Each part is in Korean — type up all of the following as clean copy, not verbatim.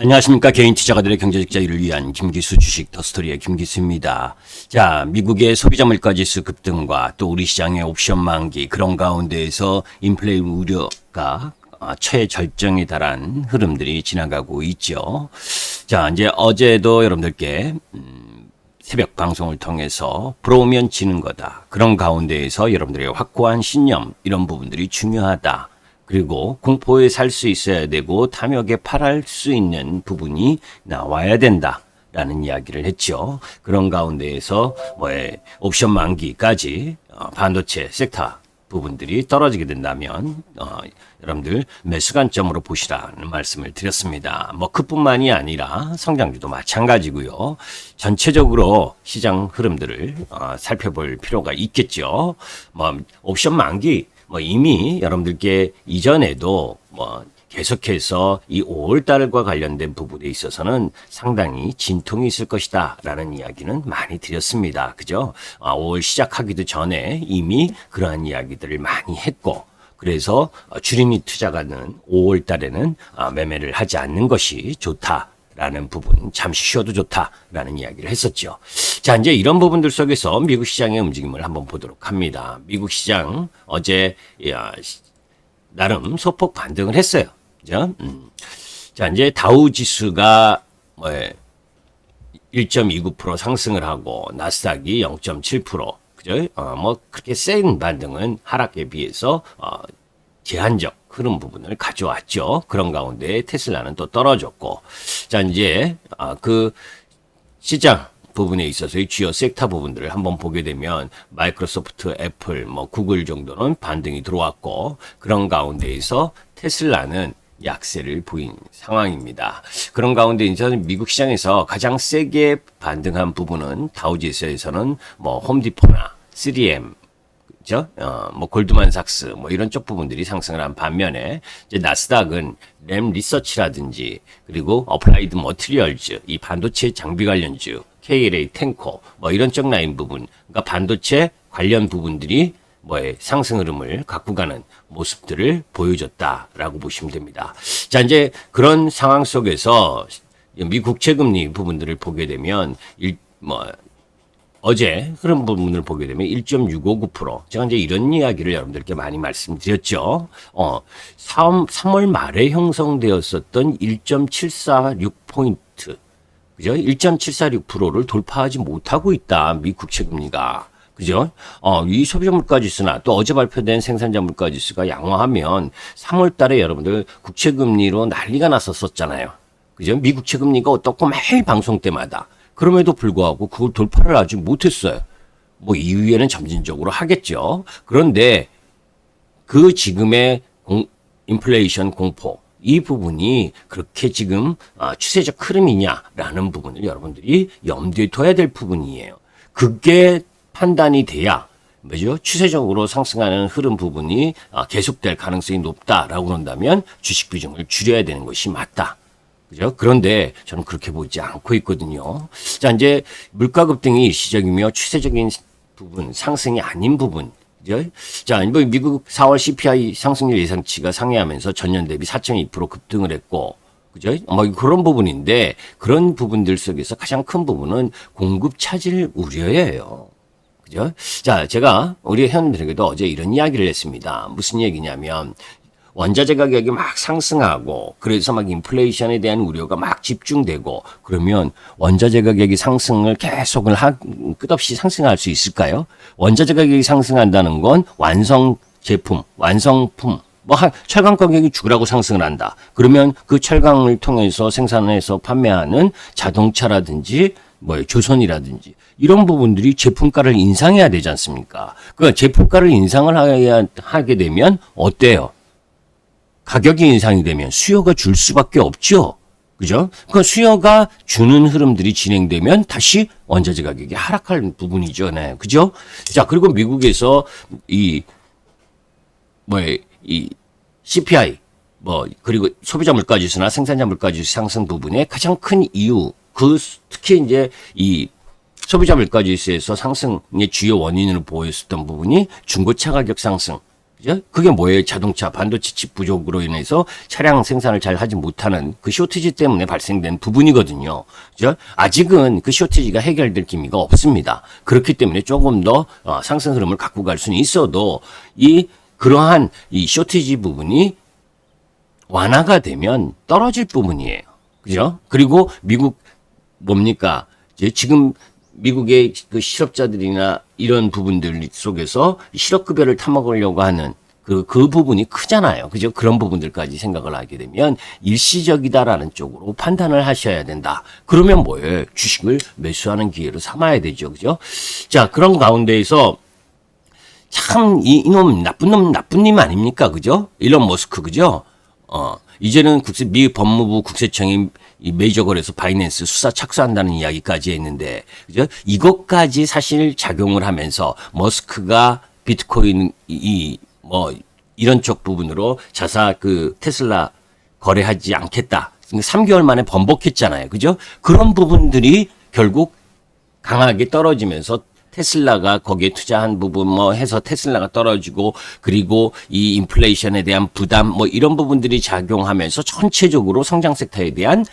안녕하십니까. 개인 투자가들의 경제적자유를 위한 김기수 주식 더스토리의 김기수입니다. 자, 미국의 소비자 물가지수 급등과 또 우리 시장의 옵션 만기 그런 가운데에서 인플레 우려가 최절정에 달한 흐름들이 지나가고 있죠. 자, 이제 어제도 여러분들께 새벽 방송을 통해서 불어오면 지는 거다. 그런 가운데에서 여러분들의 확고한 신념 이런 부분들이 중요하다. 그리고 공포에 살 수 있어야 되고 탐욕에 팔할 수 있는 부분이 나와야 된다라는 이야기를 했죠. 그런 가운데에서 옵션 만기까지 반도체 섹터 부분들이 떨어지게 된다면 여러분들 매수 관점으로 보시라는 말씀을 드렸습니다. 그뿐만이 아니라 성장주도 마찬가지고요. 전체적으로 시장 흐름들을 살펴볼 필요가 있겠죠. 옵션 만기 이미 여러분들께 이전에도 계속해서 이 5월달과 관련된 부분에 있어서는 상당히 진통이 있을 것이다 라는 이야기는 많이 드렸습니다. 그죠? 5월 시작하기도 전에 이미 그러한 이야기들을 많이 했고, 그래서 주린이 투자가는 5월달에는 매매를 하지 않는 것이 좋다 라는 부분, 잠시 쉬어도 좋다라는 이야기를 했었죠. 자, 이제 이런 부분들 속에서 미국 시장의 움직임을 한번 보도록 합니다. 미국 시장 어제 나름 소폭 반등을 했어요. 그죠? 자, 이제 다우 지수가 1.29% 상승을 하고 나스닥이 0.7%, 그죠? 그렇게 센 반등은 하락에 비해서 제한적 흐름 부분을 가져왔죠. 그런 가운데 테슬라는 또 떨어졌고, 자, 이제 그 시장 부분에 있어서의 주요 섹터 부분들을 한번 보게 되면 마이크로소프트, 애플, 구글 정도는 반등이 들어왔고, 그런 가운데에서 테슬라는 약세를 보인 상황입니다. 그런 가운데 이제 미국 시장에서 가장 세게 반등한 부분은 다우지수에서는 홈디포나 3M, 그죠? 골드만삭스, 이런 쪽 부분들이 상승을 한 반면에, 이제 나스닥은 램 리서치라든지, 그리고 어플라이드 머티리얼즈, 이 반도체 장비 관련주, KLA 탱코, 이런 쪽 라인 부분, 그러니까 반도체 관련 부분들이 상승 흐름을 갖고 가는 모습들을 보여줬다라고 보시면 됩니다. 자, 이제 그런 상황 속에서 미국 국채금리 부분들을 보게 되면, 어제 흐름 부분을 보게 되면 1.659%. 제가 이제 이런 이야기를 여러분들께 많이 말씀드렸죠. 3월 말에 형성되었었던 1.746포인트. 그죠? 1.746%를 돌파하지 못하고 있다. 미 국채금리가. 그죠? 이 소비자 물가지수나 또 어제 발표된 생산자 물가지수가 양호하면 3월 달에 여러분들 국채금리로 난리가 났었잖아요. 그죠? 미 국채금리가 어떻고 매일 방송 때마다. 그럼에도 불구하고 그걸 돌파를 아직 못했어요. 이후에는 점진적으로 하겠죠. 그런데 그 지금의 인플레이션 공포, 이 부분이 그렇게 지금 추세적 흐름이냐라는 부분을 여러분들이 염두에 둬야 될 부분이에요. 그게 판단이 돼야 추세적으로 상승하는 흐름 부분이 계속될 가능성이 높다라고 그런다면 주식 비중을 줄여야 되는 것이 맞다. 그죠? 그런데 저는 그렇게 보지 않고 있거든요. 자, 이제 물가 급등이 일시적이며 추세적인 부분, 상승이 아닌 부분. 그죠? 자, 미국 4월 CPI 상승률 예상치가 상회하면서 전년 대비 4.2% 급등을 했고, 그죠? 그런 부분인데, 그런 부분들 속에서 가장 큰 부분은 공급 차질 우려예요. 그죠? 자, 제가 우리 회원들에게도 어제 이런 이야기를 했습니다. 무슨 얘기냐면, 원자재 가격이 막 상승하고, 그래서 인플레이션에 대한 우려가 막 집중되고, 그러면 원자재 가격이 상승을 계속을 끝없이 상승할 수 있을까요? 원자재 가격이 상승한다는 건 완성 제품, 완성품, 철강 가격이 죽으라고 상승을 한다. 그러면 그 철강을 통해서 생산해서 판매하는 자동차라든지, 조선이라든지, 이런 부분들이 제품가를 인상해야 되지 않습니까? 그 제품가를 인상을 하게 되면 어때요? 가격이 인상이 되면 수요가 줄 수밖에 없죠. 그죠? 그 수요가 주는 흐름들이 진행되면 다시 원자재 가격이 하락할 부분이죠. 네. 그죠? 자, 그리고 미국에서 이 CPI, 그리고 소비자 물가지수나 생산자 물가지수 상승 부분의 가장 큰 이유, 특히 이제 이 소비자 물가지수에서 상승의 주요 원인으로 보였었던 부분이 중고차 가격 상승, 그죠? 그게 뭐예요? 자동차 반도체 칩 부족으로 인해서 차량 생산을 잘 하지 못하는 그 쇼티지 때문에 발생된 부분이거든요. 그죠? 아직은 그 쇼티지가 해결될 기미가 없습니다. 그렇기 때문에 조금 더 상승 흐름을 갖고 갈 수는 있어도 그러한 이 쇼티지 부분이 완화가 되면 떨어질 부분이에요. 그죠? 그리고 미국 뭡니까? 지금 미국의 그 실업자들이나 이런 부분들 속에서 실업급여를 타먹으려고 하는 그 부분이 크잖아요. 그죠? 그런 부분들까지 생각을 하게 되면 일시적이다라는 쪽으로 판단을 하셔야 된다. 그러면 뭐예요? 주식을 매수하는 기회로 삼아야 되죠. 그죠? 자, 그런 가운데에서 참 이놈 나쁜 님 아닙니까? 그죠? 일론 머스크 그죠? 이제는 미 법무부 국세청이 이 메이저 거래소 바이낸스 수사 착수한다는 이야기까지 했는데, 그죠? 이것까지 사실 작용을 하면서 머스크가 비트코인 이런 쪽 부분으로 테슬라 거래하지 않겠다. 3개월 만에 번복했잖아요. 그죠? 그런 부분들이 결국 강하게 떨어지면서 테슬라가 거기에 투자한 부분 해서 테슬라가 떨어지고, 그리고 이 인플레이션에 대한 부담 이런 부분들이 작용하면서 전체적으로 성장 섹터에 대한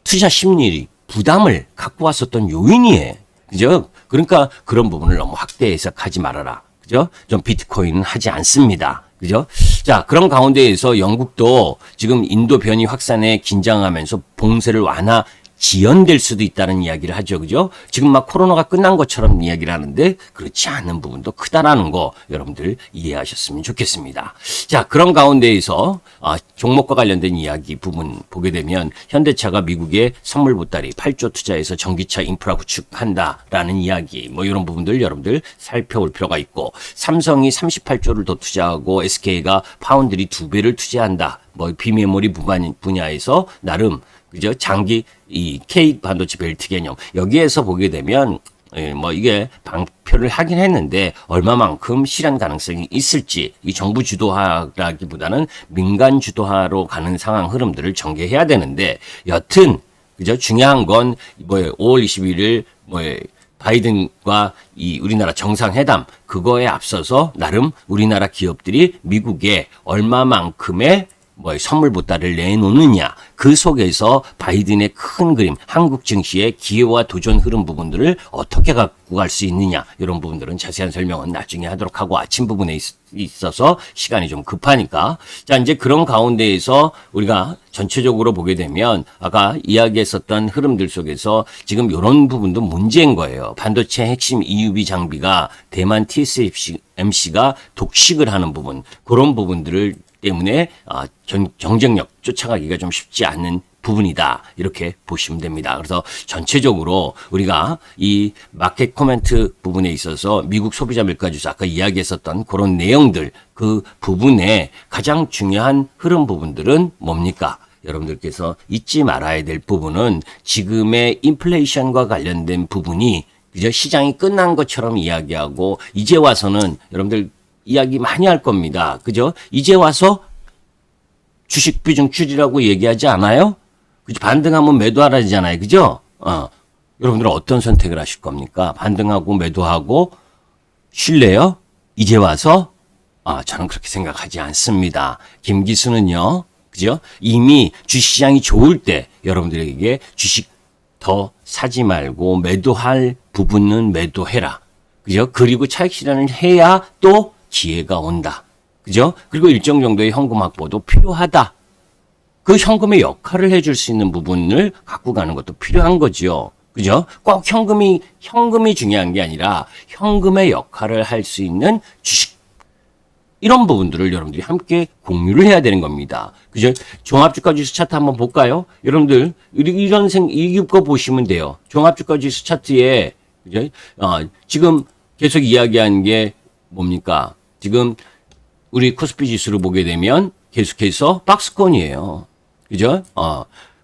투자 심리 부담을 갖고 왔었던 요인이에요. 그죠? 그러니까 그런 부분을 너무 확대 해석하지 말아라. 그죠? 좀 비트코인은 하지 않습니다. 그죠? 자, 그런 가운데에서 영국도 지금 인도 변이 확산에 긴장하면서 봉쇄를 지연될 수도 있다는 이야기를 하죠. 그죠? 지금 막 코로나가 끝난 것처럼 이야기를 하는데 그렇지 않은 부분도 크다라는 거 여러분들 이해하셨으면 좋겠습니다. 자, 그런 가운데에서 종목과 관련된 이야기 부분 보게 되면 현대차가 미국의 선물 보따리 8조 투자해서 전기차 인프라 구축한다라는 이야기 이런 부분들 여러분들 살펴볼 필요가 있고, 삼성이 38조를 더 투자하고 SK가 파운드리 2배를 투자한다. 비메모리 분야에서 나름 그죠? 장기 이 K 반도체 벨트 개념 여기에서 보게 되면 이게 방표를 하긴 했는데 얼마만큼 실현 가능성이 있을지 이 정부 주도화라기보다는 민간 주도화로 가는 상황 흐름들을 전개해야 되는데, 여튼 그죠? 중요한 건 5월 21일 바이든과 이 우리나라 정상회담 그거에 앞서서 나름 우리나라 기업들이 미국에 얼마만큼의 선물 보따리를 내놓느냐, 그 속에서 바이든의 큰 그림, 한국 증시의 기회와 도전 흐름 부분들을 어떻게 갖고 갈 수 있느냐, 이런 부분들은 자세한 설명은 나중에 하도록 하고, 아침 부분에 있어서 시간이 좀 급하니까. 자, 이제 그런 가운데에서 우리가 전체적으로 보게 되면 아까 이야기했었던 흐름들 속에서 지금 이런 부분도 문제인 거예요. 반도체 핵심 EUV 장비가 대만 TSMC가 독식을 하는 부분, 그런 부분들을 때문에 경쟁력 쫓아가기가 좀 쉽지 않은 부분이다. 이렇게 보시면 됩니다. 그래서 전체적으로 우리가 이 마켓 코멘트 부분에 있어서 미국 소비자 물가지수 아까 이야기했었던 그런 내용들, 그 부분에 가장 중요한 흐름 부분들은 뭡니까? 여러분들께서 잊지 말아야 될 부분은 지금의 인플레이션과 관련된 부분이 그저 시장이 끝난 것처럼 이야기하고, 이제 와서는 여러분들 이야기 많이 할 겁니다. 그죠? 이제 와서 주식 비중 줄이라고 얘기하지 않아요? 그죠? 반등하면 매도하라잖아요. 그죠? 여러분들은 어떤 선택을 하실 겁니까? 반등하고 매도하고 쉴래요? 이제 와서? 저는 그렇게 생각하지 않습니다. 김기수는요, 그죠? 이미 주식시장이 좋을 때 여러분들에게 주식 더 사지 말고 매도할 부분은 매도해라. 그죠? 그리고 차익 실현을 해야 또 기회가 온다. 그죠? 그리고 일정 정도의 현금 확보도 필요하다. 그 현금의 역할을 해줄 수 있는 부분을 갖고 가는 것도 필요한 거죠. 그죠? 꼭 현금이 중요한 게 아니라 현금의 역할을 할 수 있는 주식. 이런 부분들을 여러분들이 함께 공유를 해야 되는 겁니다. 그죠? 종합주가지수 차트 한번 볼까요? 여러분들, 이거 보시면 돼요. 종합주가지수 차트에, 그죠? 지금 계속 이야기한 게 뭡니까? 지금 우리 코스피 지수를 보게 되면 계속해서 박스권이에요. 그죠?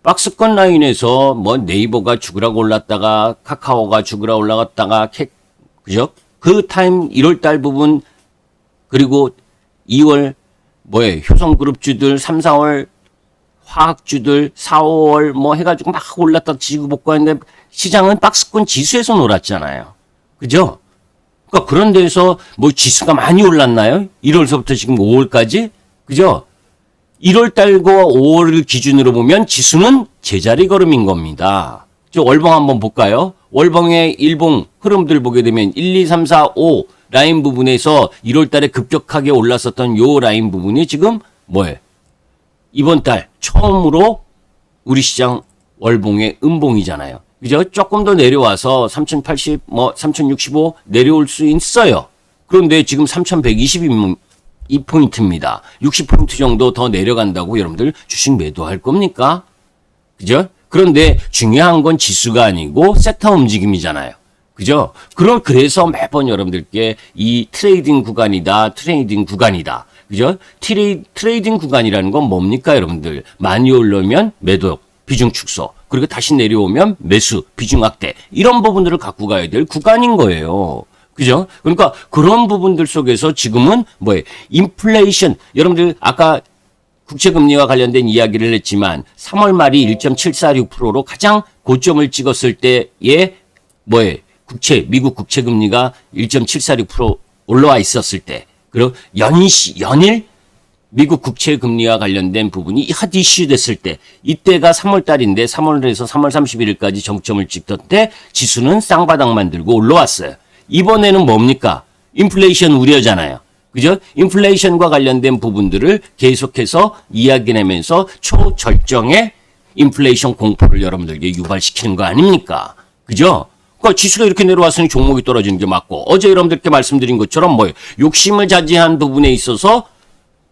박스권 라인에서 네이버가 죽으라고 올랐다가 카카오가 죽으라 올라갔다가 그죠? 그 타임 1월 달 부분, 그리고 2월 효성그룹주들 3, 4월 화학주들 4, 5월 해가지고 막 올랐다 지고 복구하는데 시장은 박스권 지수에서 놀았잖아요. 그죠? 그러니까 그런 데서 뭐 지수가 많이 올랐나요? 1월서부터 지금 5월까지? 그죠? 1월 달과 5월을 기준으로 보면 지수는 제자리 걸음인 겁니다. 저 월봉 한번 볼까요? 월봉의 일봉 흐름들 보게 되면 1, 2, 3, 4, 5 라인 부분에서 1월 달에 급격하게 올랐었던 요 라인 부분이 지금 뭐예요? 이번 달 처음으로 우리 시장 월봉의 음봉이잖아요. 그죠? 조금 더 내려와서 3080, 3065 내려올 수 있어요. 그런데 지금 3122포인트입니다. 60포인트 정도 더 내려간다고 여러분들 주식 매도할 겁니까? 그죠? 그런데 중요한 건 지수가 아니고 섹터 움직임이잖아요. 그죠? 그래서 매번 여러분들께 이 트레이딩 구간이다. 그죠? 트레이딩 구간이라는 건 뭡니까, 여러분들? 많이 올라오면 매도, 비중 축소, 그리고 다시 내려오면 매수, 비중 확대, 이런 부분들을 갖고 가야 될 구간인 거예요. 그죠? 그러니까 그런 부분들 속에서 지금은 뭐예요? 인플레이션, 여러분들 아까 국채금리와 관련된 이야기를 했지만 3월 말이 1.746%로 가장 고점을 찍었을 때에 뭐예요? 미국 국채금리가 1.746% 올라와 있었을 때, 그리고 연일 미국 국채금리와 관련된 부분이 핫 이슈 됐을 때, 이때가 3월 달인데 3월에서 3월 31일까지 정점을 찍던 때 지수는 쌍바닥 만들고 올라왔어요. 이번에는 뭡니까? 인플레이션 우려잖아요. 그죠? 인플레이션과 관련된 부분들을 계속해서 이야기내면서 초절정의 인플레이션 공포를 여러분들에게 유발시키는 거 아닙니까? 그죠? 그러니까 지수가 이렇게 내려왔으니 종목이 떨어지는 게 맞고, 어제 여러분들께 말씀드린 것처럼 뭐예요? 욕심을 자제한 부분에 있어서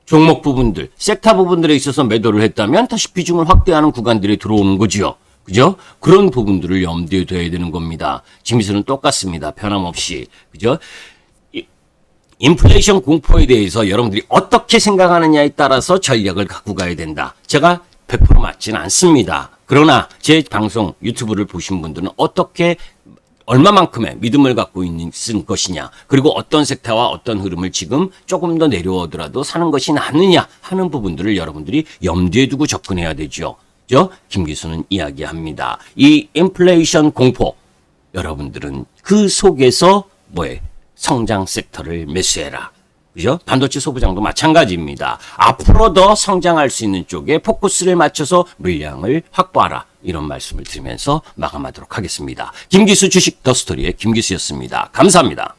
종목 부분들, 섹터 부분들에 있어서 매도를 했다면 다시 비중을 확대하는 구간들에 들어오는 거지요. 그죠? 그런 부분들을 염두에 둬야 되는 겁니다. 지미수는 똑같습니다. 변함없이. 그죠? 인플레이션 공포에 대해서 여러분들이 어떻게 생각하느냐에 따라서 전략을 갖고 가야 된다. 제가 100% 맞지는 않습니다. 그러나 제 방송 유튜브를 보신 분들은 어떻게 얼마만큼의 믿음을 갖고 있는 것이냐, 그리고 어떤 섹터와 어떤 흐름을 지금 조금 더 내려오더라도 사는 것이 낫느냐 하는 부분들을 여러분들이 염두에 두고 접근해야 되죠. 김 교수는 이야기합니다. 이 인플레이션 공포, 여러분들은 그 속에서 성장 섹터를 매수해라. 그죠? 반도체 소부장도 마찬가지입니다. 앞으로 더 성장할 수 있는 쪽에 포커스를 맞춰서 물량을 확보하라. 이런 말씀을 드리면서 마감하도록 하겠습니다. 김기수 주식 더스토리의 김기수였습니다. 감사합니다.